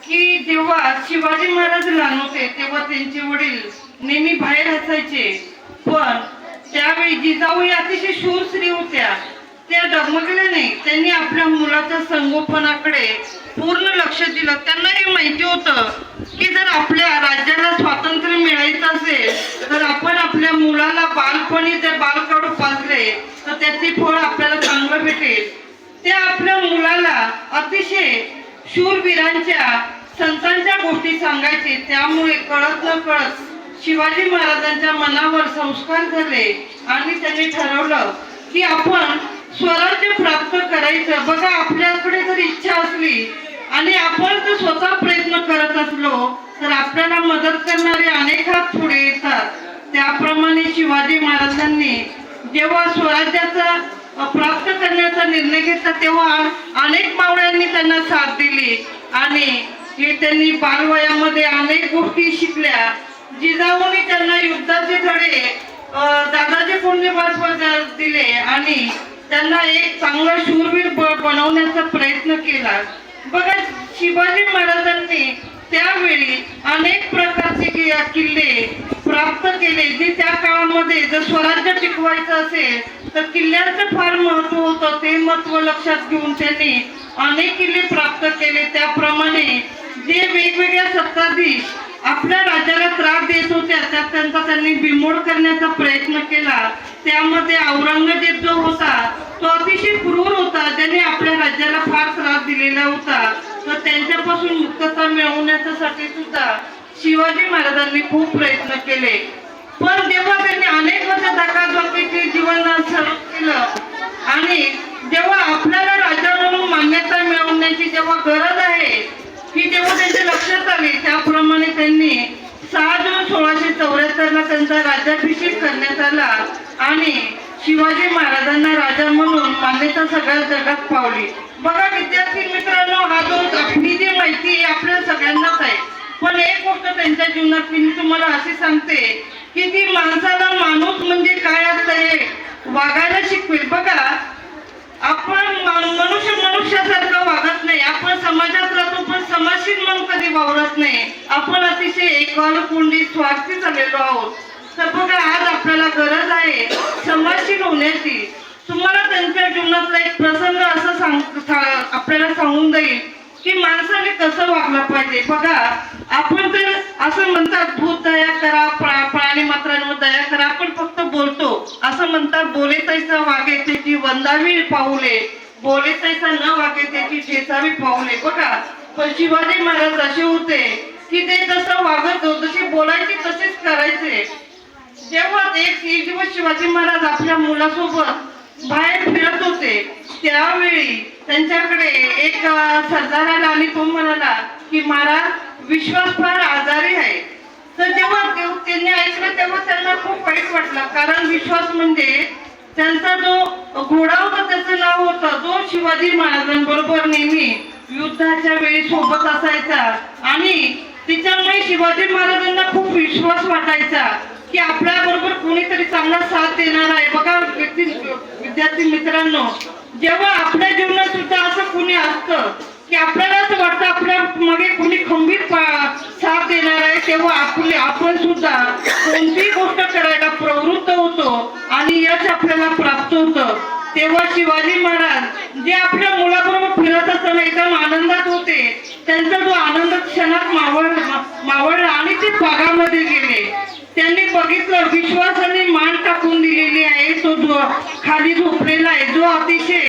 की जेव्हा शिवाजी महाराज लहान होते तेव्हा त्यांचे वडील नेहमी बाहेर असायचे, पण त्यावेळी जिजाऊ या अतिशय शूर स्त्री होत्या. त्या डगमगल्या नाही. त्यांनी आपल्या मुलाच्या संगोपनाकडे पूर्ण लक्ष दिलं. त्यांना हे माहिती होतं की जर आपल्या राज्याला स्वातंत्र्य मिळायचं असेल तर आपण आपल्या मुलाला बालपणी जर बालकडू पाजले तर त्याचे फळ आपल्याला चांगलं भेटेल. त्या आपल्या मुलाला अतिशय शूरवीरांच्या संतांच्या गोष्टी सांगायचे. त्यामुळे कळत न कळत शिवाजी महाराजांच्या मनावर संस्कार झाले आणि त्यांनी ठरवलं की आपण स्वराज्य प्राप्त करायचं. बघा, आपल्याकडे जर इच्छा असली आणि आपण जर स्वतः प्रयत्न करत असलो तर आपल्याला मदत करणारे अनेक हात पुढे येतात. त्याप्रमाणे शिवाजी महाराजांनी जेव्हा स्वराज्याचा प्राप्त करण्याचा निर्णय घेतला तेव्हा अनेक मावळ्यांनी त्यांना साथ दिली आणि हे त्यांनी बालवयामध्ये अनेक गोष्टी शिकल्या. जिजाऊंनी त्यांना युद्धाचे धडे दादाजी कोंडदेवांवर दिले आणि त्यांना एक चांगला शूरवीर बनवण्याचा प्रयत्न केला. बघा, शिवाजी महाराजांनी त्यावेळी अनेक प्रकारचे किल्ले प्राप्त केले. जे त्या काळामध्ये जर स्वराज्य टिकवायचं असेल तर किल्ल्यांचं फार महत्व होतं. ते महत्व लक्षात घेऊन त्यांनी अनेक किल्ले प्राप्त केले. त्याप्रमाणे जे वेगवेगळ्या सत्ताधीश आपल्या राज्याला त्रास देत होत्या त्यांचा त्यांनी बिमोड करण्याचा प्रयत्न केला. त्यामध्ये औरंगजेब जो होता तो अतिशय क्रूर होता. ज्याने आपल्या राज्याला फार त्रास दिलेला होता. तर त्यांच्यापासून मुक्तता मिळवण्यासाठी सुद्धा शिवाजी महाराजांनी खूप प्रयत्न केले. पण जेव्हा त्यांनी अनेक वर्ष धकाधकीचे जीवन सुरू केलं आणि जेव्हा आपल्याला राजा म्हणून मान्यता मिळवण्याची जेव्हा गरज आहे की जेव्हा त्यांच्या लक्षात आले, त्याप्रमाणे त्यांनी 6 जून 1674 ला त्यांचा राज्याभिषेक करण्यात आला आणि शिवाजी महाराजांना राजा म्हणून मान्यता सगळ्या जगात पावली. बघा विद्यार्थी मित्रांनो, हा जो आपली जी माहिती आहे आपल्या सगळ्यांनाच आहे, पण एक गोष्ट त्यांच्या जीवनात मी तुम्हाला अशी सांगते की ती माणसाला माणूस म्हणजे काय असतं हे वागायला शिकवेल. बघा, आपण मनुष्य मनुष्यासारखं वागत नाही. आपण समाजात राहतो पण समाजशील म्हणून कधी वावरत नाही. आपण अतिशय एकलकोंडी स्वार्थी झालेलो आहोत. तर बघा, आज आपल्याला गरज आहे समाजशील होण्याची. तुम्हाला त्यांच्या जीवनातला एक प्रसंग असं आपल्याला सांगून जाईल की माणसाने कसं वागलं पाहिजे. बघा, आपण तर असं म्हणतात भूत दया करा, प्राणी मात्रांवर दया करा. आपण फक्त बोलतो. असं म्हणतात बोले तैसा वागे त्याची वंदावी पाऊले, बोले तैसा न वागे त्याची ठेचावी पाऊले. बघा, पण शिवाजी महाराज असे होते की ते जसं वागत होते जसे बोलायचे तसेच करायचे. जेव्हा एक दिवस शिवाजी महाराज आपल्या मुलासोबत बाहेर फिरत होते त्यावेळी त्यांच्याकडे एक सरदार आला आणि तो म्हणाला की महाराज, विश्वास फार आजारी आहे. तर जेव्हा त्यांनी ऐकलं तेव्हा त्यांना खूप वाईट वाटलं, कारण विश्वास म्हणजे त्यांचा जो घोडा होता त्याचं नाव होतं, जो शिवाजी महाराजांबरोबर नेहमी युद्धाच्या वेळी सोबत असायचा आणि तिच्यामुळे शिवाजी महाराजांना खूप विश्वास वाटायचा की आपल्या बरोबर कोणीतरी चांगला साथ देणार आहे. बघा विद्यार्थी मित्रांनो, जेव्हा आपल्या जीवनात सुद्धा असं कोणी असतं की आपल्याला असं वाटतं आपल्या मागे कोणी खंबीर साथ देणार आहे, तेव्हा आपण सुद्धा कोणतीही गोष्ट करायला प्रवृत्त होतो आणि यश आपल्याला प्राप्त होतं. तेव्हा शिवाजी महाराज जे आपल्या मुलाबरोबर फिरत असताना एकदम आनंदात होते. त्यांचा जो आनंद क्षणात मावळला आणि ते बागामध्ये गेले. त्यांनी बघितलं विश्वासाने मान टाकून दिलेली आहे, तो जो खाली झोपलेला आहे, जो अतिशय